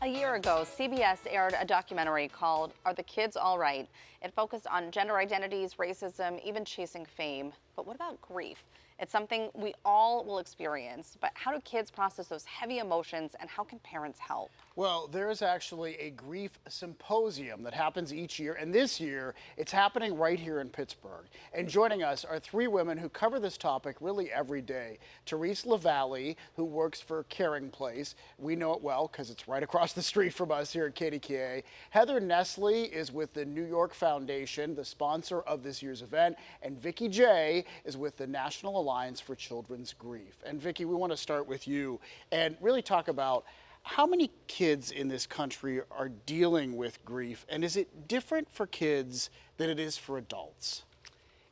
A year ago, CBS aired a documentary called Are the Kids All Right? It focused on gender identities, racism, even chasing fame. But what about grief? It's something we all will experience, but how do kids process those heavy emotions and how can parents help? Well, there is actually a Grief Symposium that happens each year, and this year it's happening right here in Pittsburgh. And joining us are three women who cover this topic really every day. Therese LaValle, who works for Caring Place. We know it well because it's right across the street from us here at KDKA. Heather Nestle is with the New York Foundation, the sponsor of this year's event. And Vicki J is with the National Alliance for Children's Grief. And Vicki, we want to start with you and really talk about how many kids in this country are dealing with grief, and is it different for kids than it is for adults?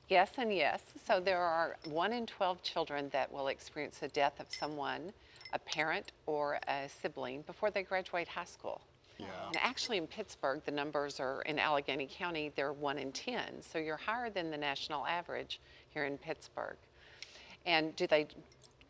Yes and yes. So there are 1 in 12 children that will experience the death of someone, a parent or a sibling, before they graduate high school. Yeah. And actually in Pittsburgh, the numbers are, in Allegheny County, they're 1 in 10. So you're higher than the national average here in Pittsburgh. And do they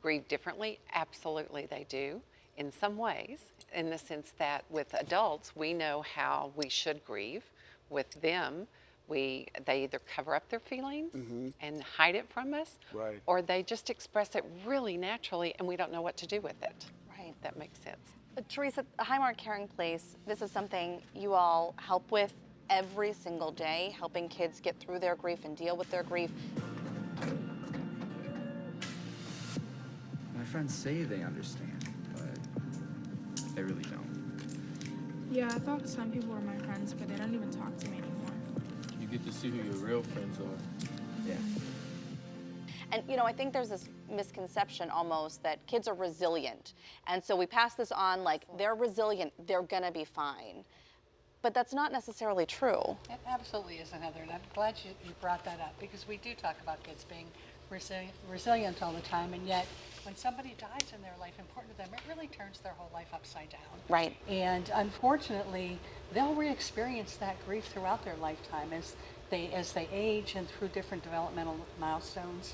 grieve differently? Absolutely they do. In some ways, in the sense that with adults, we know how we should grieve. With them, they either cover up their feelings and hide it from us, Right. or they just express it really naturally and we don't know what to do with it. Right. That makes sense. But Teresa, the Highmark Caring Place, this is something you all help with every single day, helping kids get through their grief and deal with their grief. My friends say they understand, but they really don't. Yeah, I thought some people were my friends, but they don't even talk to me anymore. You get to see who your real friends are. Yeah. And I think there's this misconception almost that kids are resilient. And so we pass this on like they're resilient, they're gonna be fine. But that's not necessarily true. It absolutely isn't, Heather, and I'm glad you brought that up because we do talk about kids being resilient all the time, and yet when somebody dies in their life important to them, it really turns their whole life upside down. Right. And unfortunately, they'll re-experience that grief throughout their lifetime as they age and through different developmental milestones.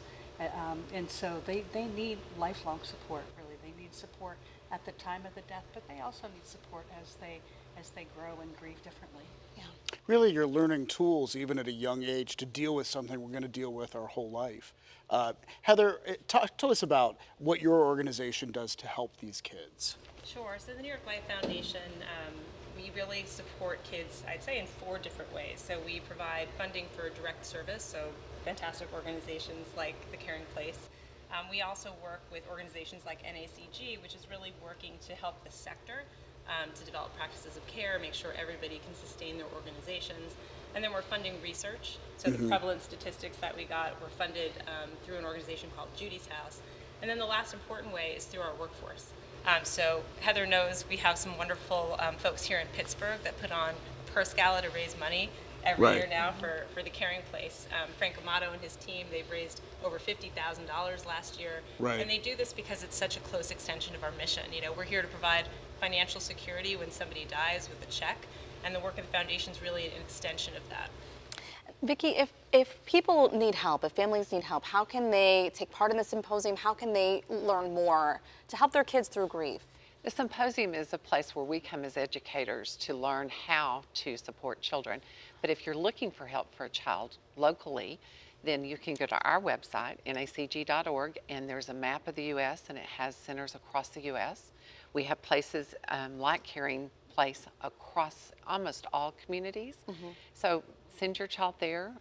And so they need lifelong support, really. They need support at the time of the death, but they also need support as they grow and grieve differently. Yeah. Really, you're learning tools even at a young age to deal with something we're going to deal with our whole life. Heather, tell us about what your organization does to help these kids. Sure. So the New York Life Foundation, we really support kids, I'd say, in 4 different ways. So we provide funding for direct service, so fantastic organizations like the Caring Place. We also work with organizations like NACG, which is really working to help the sector to develop practices of care, make sure everybody can sustain their organizations. And then we're funding research. So the prevalent statistics that we got were funded through an organization called Judy's House. And then the last important way is through our workforce. So Heather knows we have some wonderful folks here in Pittsburgh that put on a purse gala to raise money every year now for the Caring Place. Frank Amato and his team, they've raised over $50,000 last year. Right. And they do this because it's such a close extension of our mission. We're here to provide financial security when somebody dies with a check, and the work of the foundation is really an extension of that. Vicki, if people need help, if families need help, how can they take part in the symposium? How can they learn more to help their kids through grief? The symposium is a place where we come as educators to learn how to support children. But if you're looking for help for a child locally, then you can go to our website, nacg.org, and there's a map of the U.S. and it has centers across the U.S. We have places like Caring Place across almost all communities. So send your child there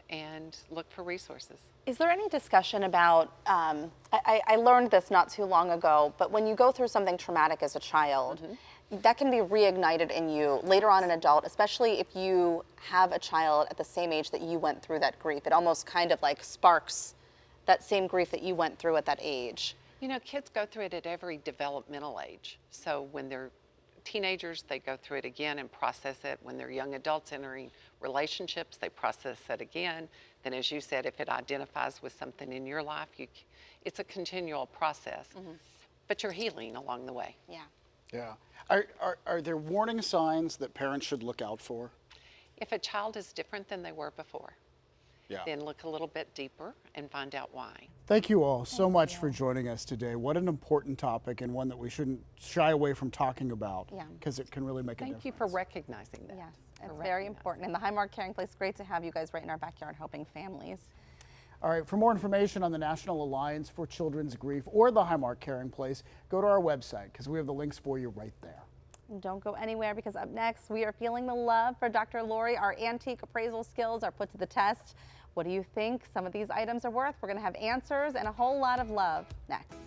and look for resources. Is there any discussion about, I learned this not too long ago, but when you go through something traumatic as a child, that can be reignited in you later on in adult, especially if you have a child at the same age that you went through that grief. It almost kind of like sparks that same grief that you went through at that age. Kids go through it at every developmental age. So when they're teenagers, they go through it again and process it. When they're young adults entering relationships, they process it again. Then, as you said, if it identifies with something in your life, it's a continual process. But you're healing along the way. Yeah. Yeah. Are there warning signs that parents should look out for? If a child is different than they were before, then look a little bit deeper and find out why. Thank you all so much for joining us today. What an important topic, and one that we shouldn't shy away from talking about, because it can really make a difference. Thank you for recognizing that. Yes, it's very important. And the Highmark Caring Place, great to have you guys right in our backyard helping families. All right, for more information on the National Alliance for Children's Grief or the Highmark Caring Place, go to our website, because we have the links for you right there. Don't go anywhere, because up next we are feeling the love for Dr. Lori. Our antique appraisal skills are put to the test. What do you think some of these items are worth? We're going to have answers and a whole lot of love next.